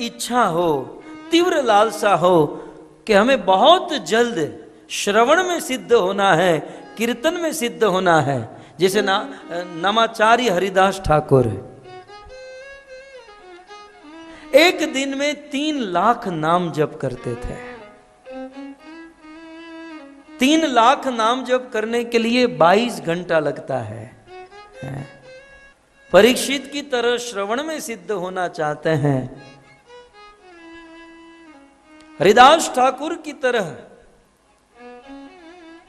इच्छा हो, तीव्र लालसा हो कि हमें बहुत जल्द श्रवण में सिद्ध होना है, कीर्तन में सिद्ध होना है, जैसे नामाचार्य हरिदास ठाकुर एक दिन में 3 लाख नाम जप करते थे। 3 लाख नाम जप करने के लिए 22 घंटा लगता है। परीक्षित की तरह श्रवण में सिद्ध होना चाहते हैं, हरिदास ठाकुर की तरह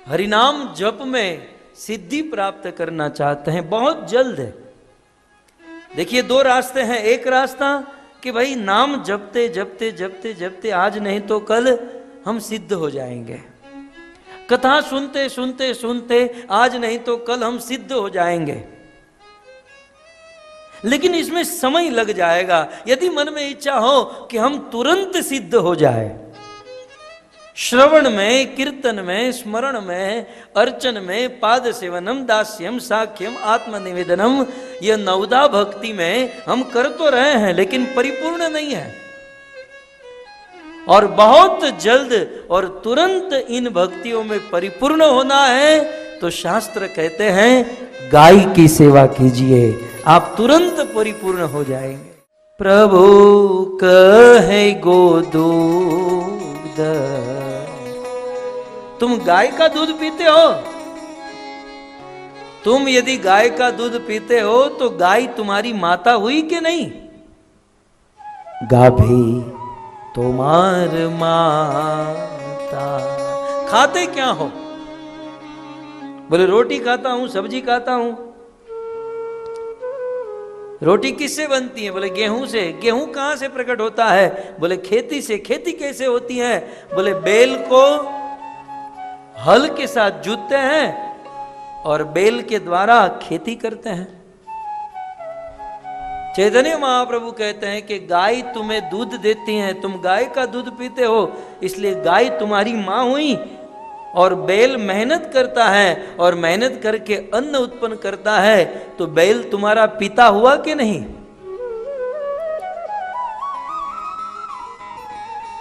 हरिनाम जप में सिद्धि प्राप्त करना चाहते हैं बहुत जल्द। देखिए 2 रास्ते हैं। एक रास्ता कि भाई नाम जपते जपते जपते जपते आज नहीं तो कल हम सिद्ध हो जाएंगे, कथा सुनते सुनते सुनते आज नहीं तो कल हम सिद्ध हो जाएंगे, लेकिन इसमें समय लग जाएगा। यदि मन में इच्छा हो कि हम तुरंत सिद्ध हो जाए, श्रवण में, कीर्तन में, स्मरण में, अर्चन में, पाद सेवनम, दास्यम, साख्यम, आत्मनिवेदनम, यह 9 भक्ति में हम कर तो रहे हैं लेकिन परिपूर्ण नहीं है। और बहुत जल्द और तुरंत इन भक्तियों में परिपूर्ण होना है तो शास्त्र कहते हैं गाय की सेवा कीजिए, आप तुरंत परिपूर्ण हो जाएंगे। प्रभु कहे गोदूध, तुम गाय का दूध पीते हो? तुम यदि गाय का दूध पीते हो तो गाय तुम्हारी माता हुई कि नहीं? गाभी तुम्हार माता। खाते क्या हो? बोले रोटी खाता हूं, सब्जी खाता हूं। रोटी किससे बनती है? बोले गेहूं से। गेहूं कहां से प्रकट होता है? बोले खेती से। खेती कैसे होती है? बोले बैल को हल के साथ जोतते हैं और बैल के द्वारा खेती करते हैं। चैतन्य महाप्रभु कहते हैं कि गाय तुम्हें दूध देती है, तुम गाय का दूध पीते हो, इसलिए गाय तुम्हारी मां हुई। और बैल मेहनत करता है और मेहनत करके अन्न उत्पन्न करता है, तो बैल तुम्हारा पिता हुआ कि नहीं?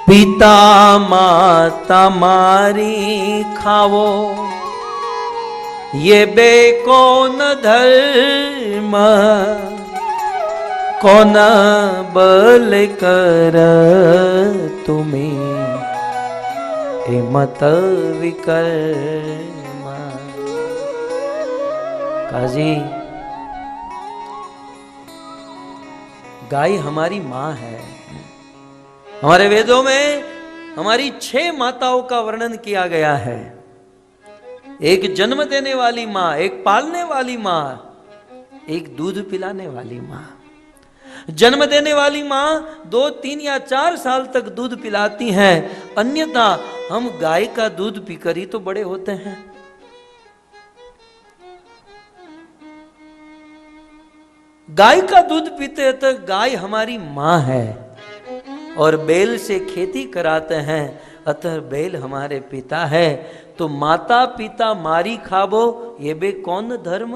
पिता माता मारी खावो, ये बे कौन धर्म, कौन बल कर तुम्हें मत विकर्म। काजी, गाय हमारी मां है। हमारे वेदों में हमारी 6 माताओं का वर्णन किया गया है। एक जन्म देने वाली मां, एक पालने वाली मां, एक दूध पिलाने वाली मां। जन्म देने वाली मां 2, 3 या 4 साल तक दूध पिलाती हैं, अन्यथा हम गाय का दूध पीकर ही तो बड़े होते हैं। गाय का दूध पीते हैं तो गाय हमारी मां है। और बैल से खेती कराते हैं, अतः बैल हमारे पिता है। तो माता पिता मारी खाबो, ये बे कौन धर्म?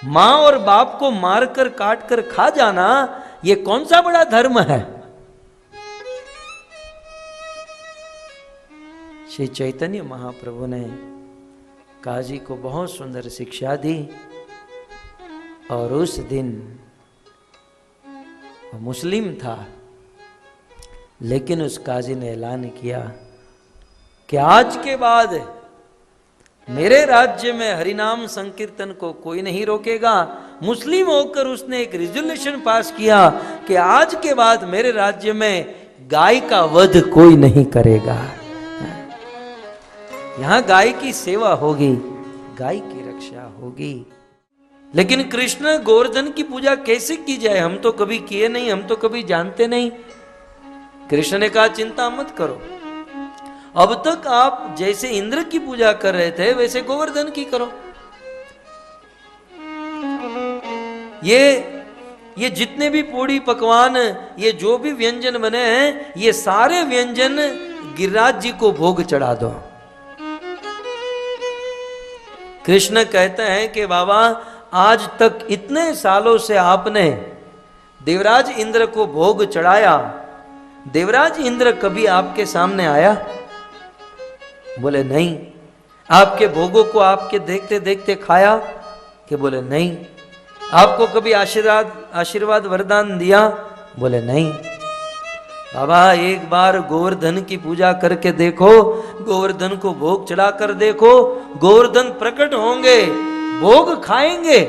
मां और बाप को मारकर काटकर खा जाना, ये कौन सा बड़ा धर्म है? श्री चैतन्य महाप्रभु ने काजी को बहुत सुंदर शिक्षा दी। और उस दिन वो मुस्लिम था, लेकिन उस काजी ने ऐलान किया कि आज के बाद मेरे राज्य में हरिनाम संकीर्तन को कोई नहीं रोकेगा। मुस्लिम होकर उसने एक रिजोल्यूशन पास किया कि आज के बाद मेरे राज्य में गाय का वध कोई नहीं करेगा। यहां गाय की सेवा होगी, गाय की रक्षा होगी। लेकिन कृष्ण गोवर्धन की पूजा कैसे की जाए, हम तो कभी किए नहीं, हम तो कभी जानते नहीं। कृष्ण ने कहा चिंता मत करो, अब तक आप जैसे इंद्र की पूजा कर रहे थे वैसे गोवर्धन की करो। ये जितने भी पूड़ी पकवान, ये जो भी व्यंजन बने हैं, ये सारे व्यंजन गिरिराज जी को भोग चढ़ा दो। कृष्ण कहते हैं कि बाबा आज तक इतने सालों से आपने देवराज इंद्र को भोग चढ़ाया। देवराज इंद्र कभी आपके सामने आया? बोले नहीं। आपके भोगों को आपके देखते देखते खाया? कि बोले नहीं। आपको कभी आशीर्वाद वरदान दिया? बोले नहीं। बाबा एक बार गोवर्धन की पूजा करके देखो, गोवर्धन को भोग चढ़ा कर देखो, गोवर्धन प्रकट होंगे, भोग खाएंगे,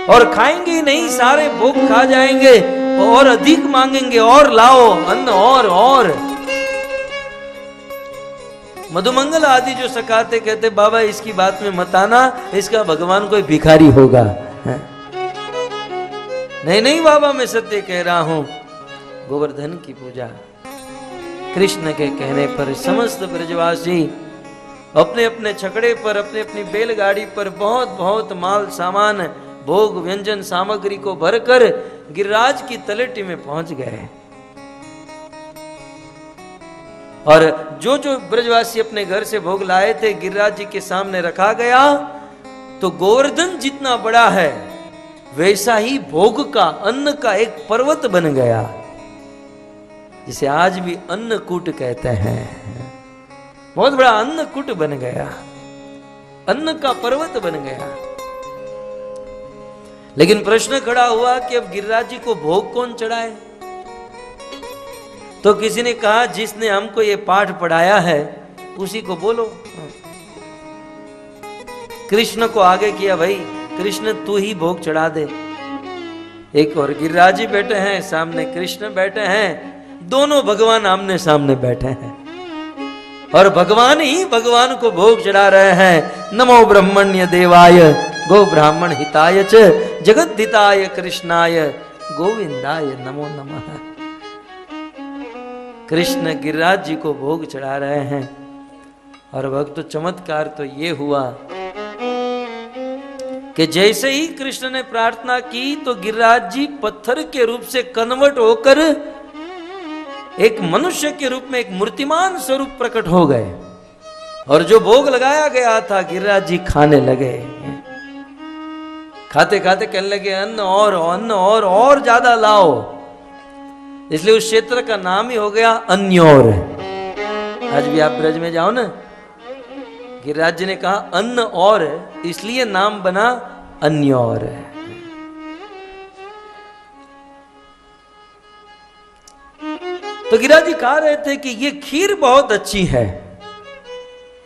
और खाएंगे ही नहीं, सारे भोग खा जाएंगे और अधिक मांगेंगे, और लाओ अन्न और मधुमंगल आदि जो सखाते कहते बाबा इसकी बात में मत आना, इसका भगवान कोई भिखारी होगा। नहीं नहीं बाबा मैं सत्य कह रहा हूं। गोवर्धन की पूजा कृष्ण के कहने पर समस्त ब्रजवासी अपने अपने छकड़े पर, अपने अपनी बैलगाड़ी पर बहुत बहुत माल सामान, भोग व्यंजन सामग्री को भरकर गिरिराज की तलेटी में पहुंच गए। और जो जो ब्रजवासी अपने घर से भोग लाए थे गिरिराज जी के सामने रखा गया। तो गोवर्धन जितना बड़ा है वैसा ही भोग का, अन्न का एक पर्वत बन गया, जिसे आज भी अन्नकूट कहते हैं। बहुत बड़ा अन्नकूट बन गया, अन्न का पर्वत बन गया। लेकिन प्रश्न खड़ा हुआ कि अब गिरिराज जी को भोग कौन चढ़ाए? तो किसी ने कहा जिसने हमको ये पाठ पढ़ाया है उसी को बोलो। कृष्ण को आगे किया, भाई कृष्ण तू ही भोग चढ़ा दे। एक और गिरिराज जी बैठे हैं, सामने कृष्ण बैठे हैं, दोनों भगवान आमने सामने बैठे हैं और भगवान ही भगवान को भोग चढ़ा रहे हैं। नमो ब्रह्मण्य देवाय गो ब्राह्मण हिताय च जगद्धिताय कृष्णाय गोविंदाय नमो नमः। कृष्ण गिरिराज जी को भोग चढ़ा रहे हैं। और भक्त चमत्कार तो ये हुआ कि जैसे ही कृष्ण ने प्रार्थना की तो गिरिराज जी पत्थर के रूप से कन्वर्ट होकर एक मनुष्य के रूप में, एक मूर्तिमान स्वरूप प्रकट हो गए। और जो भोग लगाया गया था गिरिराज जी खाने लगे। खाते खाते कहने लगे अन्न और ज्यादा लाओ। इसलिए उस क्षेत्र का नाम ही हो गया अन्योर। आज भी आप ब्रज में जाओ ना, गिरिराज जी ने कहा अन्न और, इसलिए नाम बना अन्योर। तो गिरिराज जी कह रहे थे कि ये खीर बहुत अच्छी है।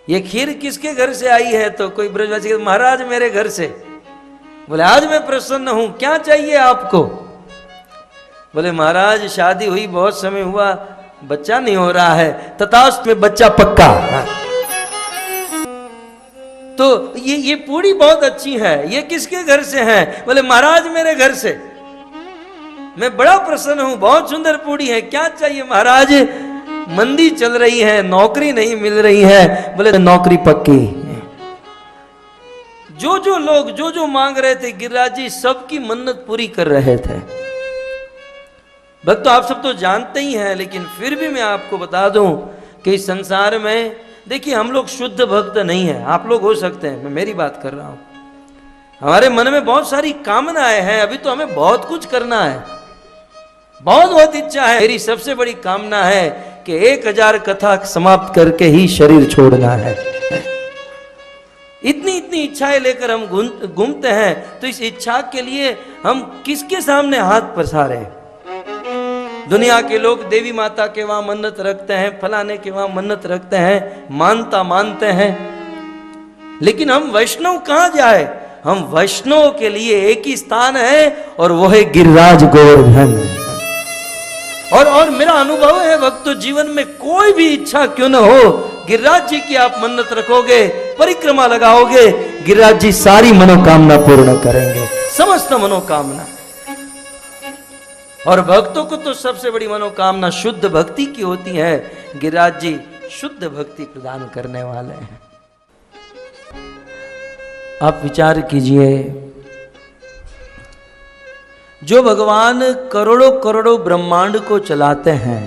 ये खीर किसके घर से आई है? तो कोई ब्रजवासी महाराज मेरे घर से। बोले आज मैं प्रसन्न हूं, क्या चाहिए आपको? बोले महाराज शादी हुई बहुत समय हुआ, बच्चा नहीं हो रहा है, तथास्तु में बच्चा पक्का। तो ये पूरी बहुत अच्छी है, ये किसके घर से है? बोले महाराज मेरे घर से। मैं बड़ा प्रसन्न हूं, बहुत सुंदर पूरी है, क्या चाहिए महाराज? मंदी चल रही है, नौकरी नहीं मिल रही है। बोले नौकरी पक्की। जो जो लोग जो जो मांग रहे थे गिरिराज जी सबकी मन्नत पूरी कर रहे थे। भक्त तो आप सब तो जानते ही हैं, लेकिन फिर भी मैं आपको बता दूं कि इस संसार में देखिए हम लोग शुद्ध भक्त नहीं है। आप लोग हो सकते हैं, मैं मेरी बात कर रहा हूं। हमारे मन में बहुत सारी कामनाएं हैं, अभी तो हमें बहुत कुछ करना है, बहुत इच्छा है। मेरी सबसे बड़ी कामना है कि 1000 कथा समाप्त करके ही शरीर छोड़ना है। इतनी इच्छाएं लेकर हम घूमते हैं, तो इस इच्छा के लिए हम किसके सामने हाथ पसारें? दुनिया के लोग देवी माता के वहां मन्नत रखते हैं, फलाने के वहां मन्नत रखते हैं, मानते हैं। लेकिन हम वैष्णव कहां जाए? हम वैष्णव के लिए एक ही स्थान है और वो है गिरिराज गोवर्धन। और मेरा अनुभव है भक्तों, जीवन में कोई भी इच्छा क्यों न हो, गिरिराज जी की आप मन्नत रखोगे, परिक्रमा लगाओगे, गिरिराज जी सारी मनोकामना पूर्ण करेंगे, समस्त मनोकामना। और भक्तों को तो सबसे बड़ी मनोकामना शुद्ध भक्ति की होती है। गिरिराज जी शुद्ध भक्ति प्रदान करने वाले हैं। आप विचार कीजिए, जो भगवान करोड़ों करोड़ों ब्रह्मांड को चलाते हैं,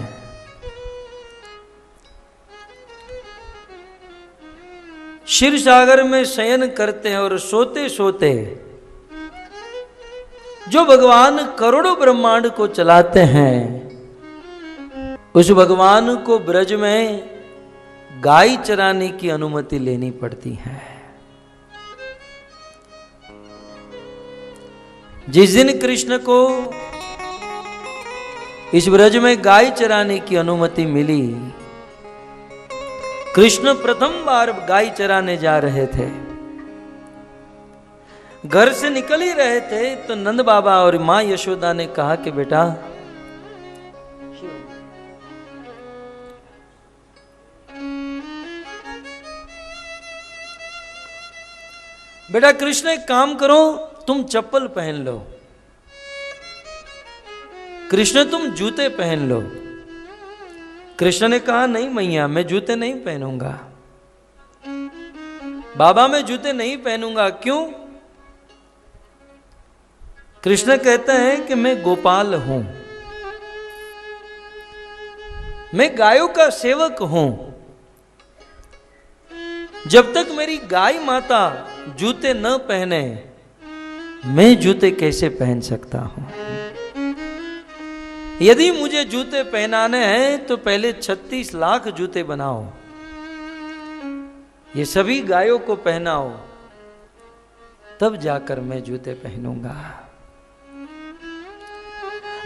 क्षीर सागर में शयन करते हैं और सोते सोते जो भगवान करोड़ों ब्रह्मांड को चलाते हैं, उस भगवान को ब्रज में गाय चराने की अनुमति लेनी पड़ती है। जिस दिन कृष्ण को इस ब्रज में गाय चराने की अनुमति मिली, कृष्ण प्रथम बार गाय चराने जा रहे थे। घर से निकल ही रहे थे तो नंद बाबा और मां यशोदा ने कहा कि बेटा, बेटा कृष्ण एक काम करो, तुम चप्पल पहन लो। कृष्ण तुम जूते पहन लो। कृष्ण ने कहा नहीं मैया, मैं जूते नहीं पहनूंगा। बाबा मैं जूते नहीं पहनूंगा। क्यों? कृष्ण कहते हैं कि मैं गोपाल हूं, मैं गायों का सेवक हूं। जब तक मेरी गाय माता जूते न पहने, मैं जूते कैसे पहन सकता हूं? यदि मुझे जूते पहनाने हैं तो पहले 36 लाख जूते बनाओ, ये सभी गायों को पहनाओ, तब जाकर मैं जूते पहनूंगा।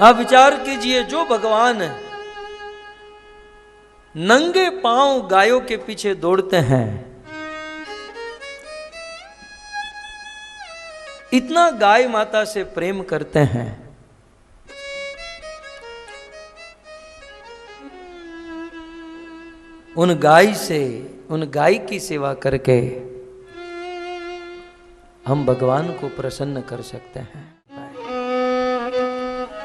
आप विचार कीजिए, जो भगवान नंगे पांव गायों के पीछे दौड़ते हैं, इतना गाय माता से प्रेम करते हैं, उन गाय की सेवा करके हम भगवान को प्रसन्न कर सकते हैं।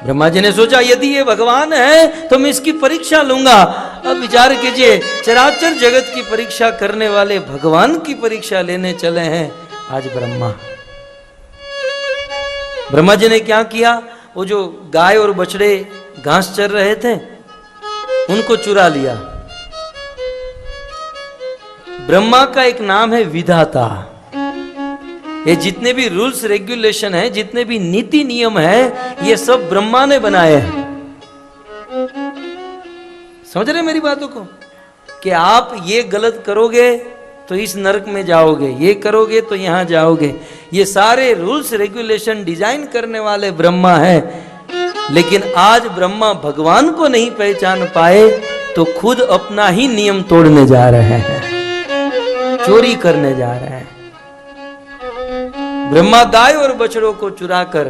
ब्रह्मा जी ने सोचा यदि ये भगवान है तो मैं इसकी परीक्षा लूंगा। अब विचार कीजिए, चराचर जगत की परीक्षा करने वाले भगवान की परीक्षा लेने चले हैं आज ब्रह्मा। ब्रह्मा जी ने क्या किया? वो जो गाय और बछड़े घास चर रहे थे, उनको चुरा लिया। ब्रह्मा का एक नाम है विधाता। ये जितने भी रूल्स रेगुलेशन है, जितने भी नीति नियम है, ये सब ब्रह्मा ने बनाए हैं। समझ रहे मेरी बातों को? कि आप ये गलत करोगे तो इस नरक में जाओगे, ये करोगे तो यहां जाओगे। ये सारे रूल्स रेगुलेशन डिजाइन करने वाले ब्रह्मा है। लेकिन आज ब्रह्मा भगवान को नहीं पहचान पाए तो खुद अपना ही नियम तोड़ने जा रहे हैं, चोरी करने जा रहे हैं। ब्रह्मा गाय और बछड़ों को चुराकर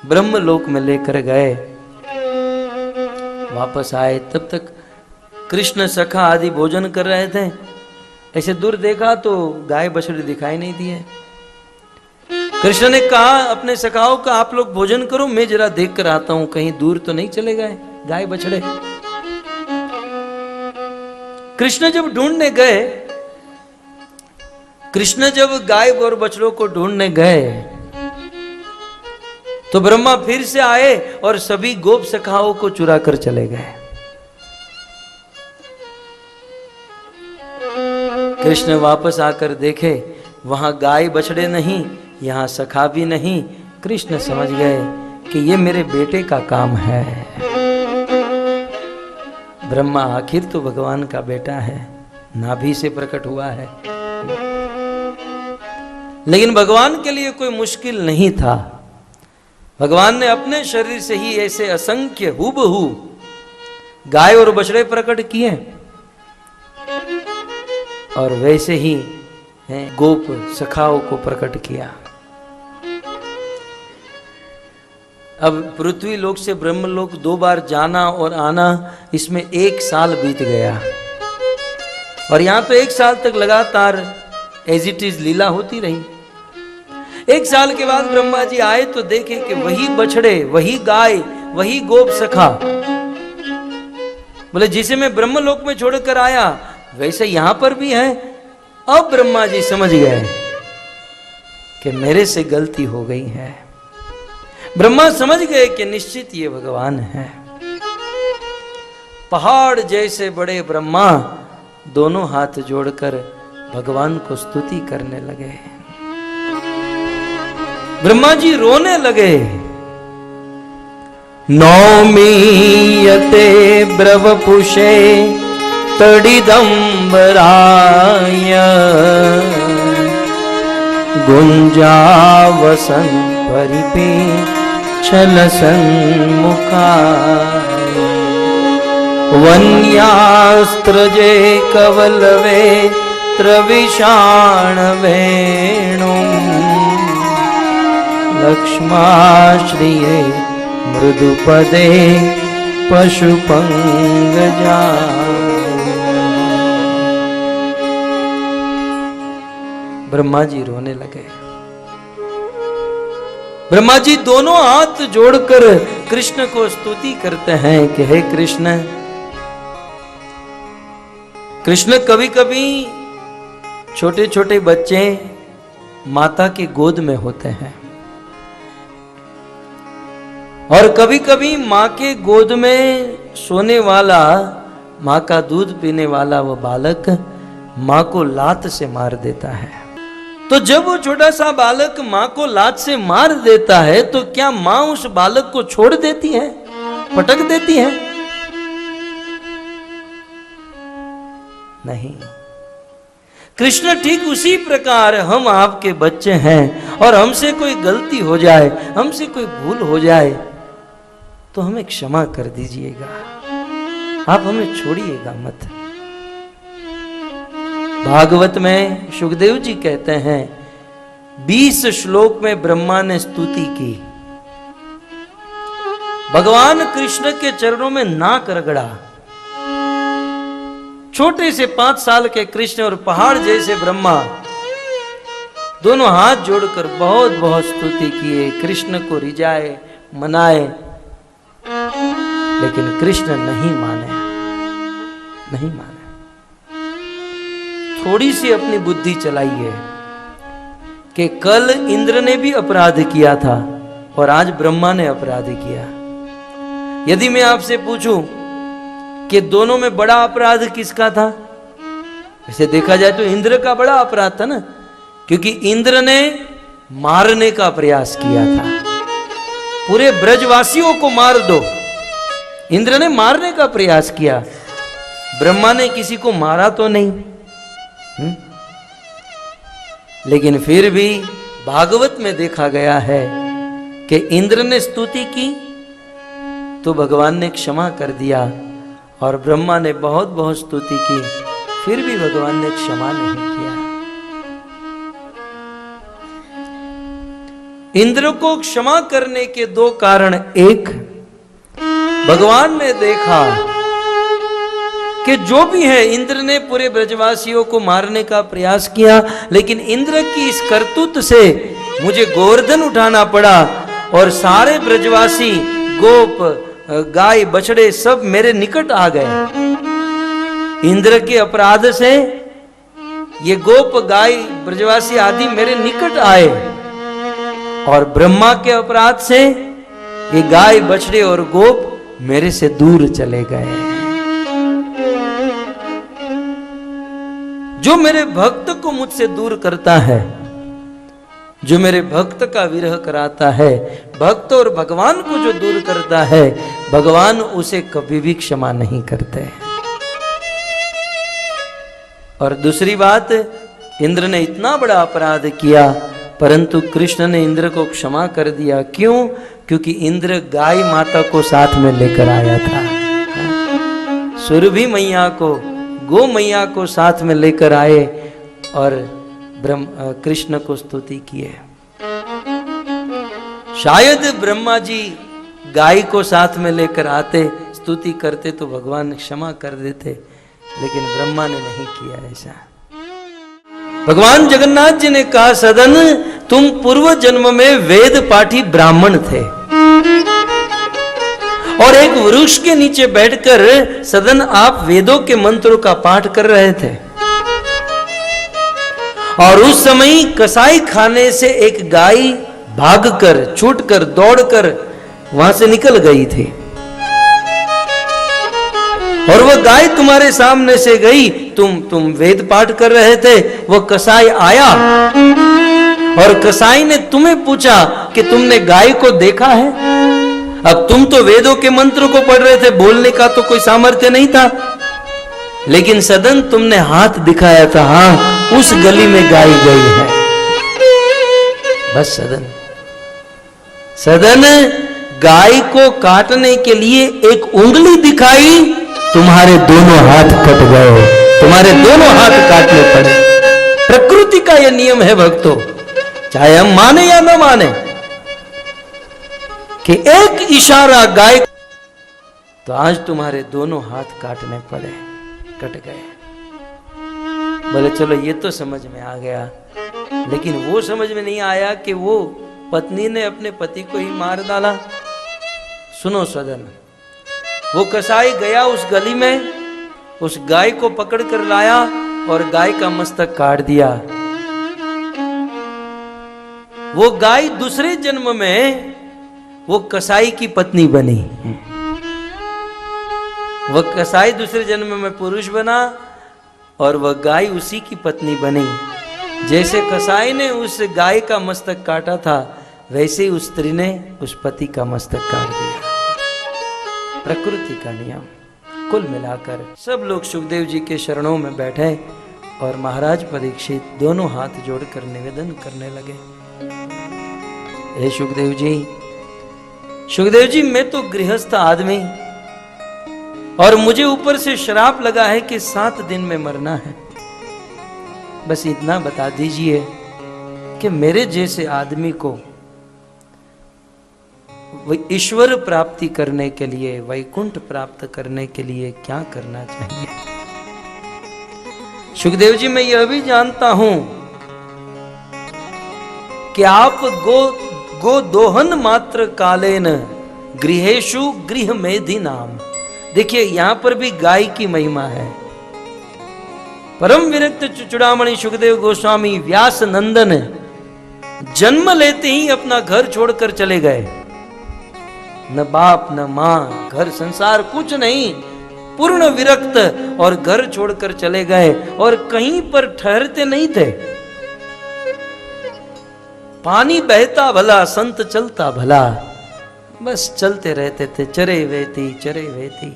ब्रह्मलोक में लेकर गए। वापस आए, तब तक कृष्ण सखा आदि भोजन कर रहे थे। ऐसे दूर देखा तो गाय बछड़े दिखाई नहीं दिए। कृष्ण ने कहा अपने सखाओं का, आप लोग भोजन करो, मैं जरा देख कर आता हूं, कहीं दूर तो नहीं चले गए गाय बछड़े। कृष्ण जब ढूंढने गए, कृष्ण जब गाय और बछड़ों को ढूंढने गए तो ब्रह्मा फिर से आए और सभी गोप सखाओं को चुरा कर चले गए। कृष्ण वापस आकर देखे वहां गाय बछड़े नहीं, यहां सखा भी नहीं। कृष्ण समझ गए कि ये मेरे बेटे का काम है। ब्रह्मा आखिर तो भगवान का बेटा है, नाभि से प्रकट हुआ है। लेकिन भगवान के लिए कोई मुश्किल नहीं था। भगवान ने अपने शरीर से ही ऐसे असंख्य हूबहू गाय और बछड़े प्रकट किए और वैसे ही गोप सखाओं को प्रकट किया। अब पृथ्वी लोक से ब्रह्मलोक 2 बार जाना और आना, इसमें 1 साल बीत गया। और यहां तो 1 साल तक लगातार एज इट इज लीला होती रही। 1 साल के बाद ब्रह्मा जी आए तो देखे कि वही बछड़े, वही गाय, वही गोप सखा, बोले जिसे मैं ब्रह्मलोक में छोड़कर आया वैसे यहां पर भी है। अब ब्रह्मा जी समझ गए कि मेरे से गलती हो गई है। ब्रह्मा समझ गए कि निश्चित ये भगवान है। पहाड़ जैसे बड़े ब्रह्मा दोनों हाथ जोड़कर भगवान को स्तुति करने लगे। ब्रह्मा जी रोने लगे नौमीयते ब्रवपुषे तडिदंबराय गुंजावसन परिपे छलसन्मुखाय वन्यास्त्रजे कवलवे त्रविषाण वेणु लक्ष्माश्रिये मृदुपदे पशुपंगजा। ब्रह्मा जी रोने लगे। ब्रह्मा जी दोनों हाथ जोड़कर कृष्ण को स्तुति करते हैं कि हे कृष्ण। कृष्ण कभी कभी छोटे छोटे बच्चे माता की गोद में होते हैं और कभी कभी माँ के गोद में सोने वाला, माँ का दूध पीने वाला वो बालक माँ को लात से मार देता है। तो जब वो छोटा सा बालक माँ को लात से मार देता है तो क्या माँ उस बालक को छोड़ देती है, पटक देती है? नहीं। कृष्ण ठीक उसी प्रकार हम आपके बच्चे हैं और हमसे कोई गलती हो जाए, हमसे कोई भूल हो जाए तो हमें क्षमा कर दीजिएगा, आप हमें छोड़िएगा मत। भागवत में सुखदेव जी कहते हैं 20 श्लोक में ब्रह्मा ने स्तुति की, भगवान कृष्ण के चरणों में नाक रगड़ा। छोटे से 5 साल के कृष्ण और पहाड़ जैसे ब्रह्मा दोनों हाथ जोड़कर बहुत बहुत स्तुति किए, कृष्ण को रिझाए, मनाए, लेकिन कृष्ण नहीं माने, नहीं माने। थोड़ी सी अपनी बुद्धि चलाइए कि कल इंद्र ने भी अपराध किया था और आज ब्रह्मा ने अपराध किया। यदि मैं आपसे पूछूं कि दोनों में बड़ा अपराध किसका था, वैसे देखा जाए तो इंद्र का बड़ा अपराध था ना, क्योंकि इंद्र ने मारने का प्रयास किया था, पूरे ब्रजवासियों को मार दो, इंद्र ने मारने का प्रयास किया। ब्रह्मा ने किसी को मारा तो नहीं, लेकिन फिर भी भागवत में देखा गया है कि इंद्र ने स्तुति की तो भगवान ने क्षमा कर दिया और ब्रह्मा ने बहुत बहुत स्तुति की, फिर भी भगवान ने क्षमा नहीं किया। इंद्र को क्षमा करने के 2 कारण, एक, भगवान ने देखा कि जो भी है, इंद्र ने पूरे ब्रजवासियों को मारने का प्रयास किया, लेकिन इंद्र की इस करतूत से मुझे गोवर्धन उठाना पड़ा और सारे ब्रजवासी, गोप, गाय, बछड़े सब मेरे निकट आ गए। इंद्र के अपराध से ये गोप, गाय, ब्रजवासी आदि मेरे निकट आए और ब्रह्मा के अपराध से ये गाय, बछड़े और गोप मेरे से दूर चले गए। जो मेरे भक्त को मुझसे दूर करता है, जो मेरे भक्त का विरह कराता है, भक्त और भगवान को जो दूर करता है, भगवान उसे कभी भी क्षमा नहीं करते। और दूसरी बात, इंद्र ने इतना बड़ा अपराध किया परंतु कृष्ण ने इंद्र को क्षमा कर दिया। क्यों? क्योंकि इंद्र गाय माता को साथ में लेकर आया था, सुरभि मैया को, गो मैया को साथ में लेकर आए और कृष्ण को स्तुति किए। शायद ब्रह्मा जी गाय को साथ में लेकर आते, स्तुति करते तो भगवान क्षमा कर देते, लेकिन ब्रह्मा ने नहीं किया ऐसा। भगवान जगन्नाथ जी ने कहा, सदन तुम पूर्व जन्म में वेद पाठी ब्राह्मण थे और एक वृक्ष के नीचे बैठकर सदन आप वेदों के मंत्रों का पाठ कर रहे थे और उस समय कसाई खाने से एक गाय भागकर, छूटकर, दौड़कर वहां से निकल गई थी और वह गाय तुम्हारे सामने से गई, तुम वेद पाठ कर रहे थे, वो कसाई आया और कसाई ने तुम्हें पूछा कि तुमने गाय को देखा है? अब तुम तो वेदों के मंत्र को पढ़ रहे थे, बोलने का तो कोई सामर्थ्य नहीं था, लेकिन सदन तुमने हाथ दिखाया था, हाँ उस गली में गाय गई है। बस सदन गाय को काटने के लिए एक उंगली दिखाई, तुम्हारे दोनों हाथ कट गए, तुम्हारे दोनों हाथ काटने पड़े। प्रकृति का यह नियम है भक्तों, चाहे हम माने या न माने, कि एक इशारा गाय, तो आज तुम्हारे दोनों हाथ काटने पड़े, कट गए। बोले चलो ये तो समझ में आ गया, लेकिन वो समझ में नहीं आया कि वो पत्नी ने अपने पति को ही मार डाला। सुनो सदन, वो कसाई गया उस गली में, उस गाय को पकड़ कर लाया और गाय का मस्तक काट दिया। वो गाय दूसरे जन्म में वो कसाई की पत्नी बनी, वह कसाई दूसरे जन्म में पुरुष बना और वह गाय उसी की पत्नी बनी। जैसे कसाई ने उस गाय का मस्तक काटा था, वैसे ही उस स्त्री ने उस पति का मस्तक काट दिया। प्रकृति का नियम। कुल मिलाकर सब लोग सुखदेव जी के चरणों में बैठे और महाराज परीक्षित दोनों हाथ जोड़कर निवेदन करने लगे, हे सुखदेव जी मैं तो गृहस्थ आदमी, और मुझे ऊपर से श्राप लगा है कि 7 दिन में मरना है। बस इतना बता दीजिए कि मेरे जैसे आदमी को ईश्वर प्राप्ति करने के लिए, वैकुंठ प्राप्त करने के लिए क्या करना चाहिए। सुखदेव जी मैं यह भी जानता हूं कि आप गो दोहन मात्र कालेन गृहेशु गृह मेधि नाम। देखिए यहां पर भी गाय की महिमा है। परम विरक्त चुड़ामणि सुखदेव गोस्वामी व्यास नंदन जन्म लेते ही अपना घर छोड़कर चले गए, न बाप न मां, घर संसार कुछ नहीं, पूर्ण विरक्त, और घर छोड़कर चले गए और कहीं पर ठहरते नहीं थे। पानी बहता भला संत चलता भला, बस चलते रहते थे, चरे वेती।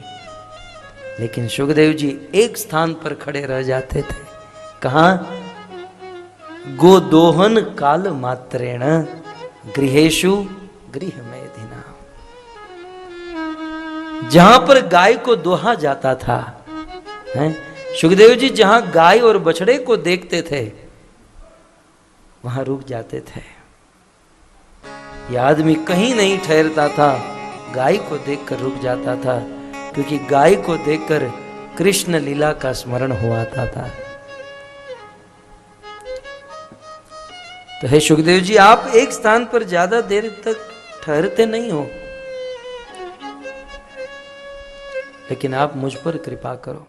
लेकिन सुखदेव जी एक स्थान पर खड़े रह जाते थे। कहां? गोदोहन काल मात्रेण गृहेशु गृह मेधिना। जहां पर गाय को दोहा जाता था, हैं? सुखदेव जी जहां गाय और बछड़े को देखते थे वहां रुक जाते थे। यह आदमी कहीं नहीं ठहरता था, गाय को देखकर रुक जाता था, क्योंकि गाय को देखकर कृष्ण लीला का स्मरण हुआ था। तो हे सुखदेव जी आप एक स्थान पर ज्यादा देर तक ठहरते नहीं हो, लेकिन आप मुझ पर कृपा करो।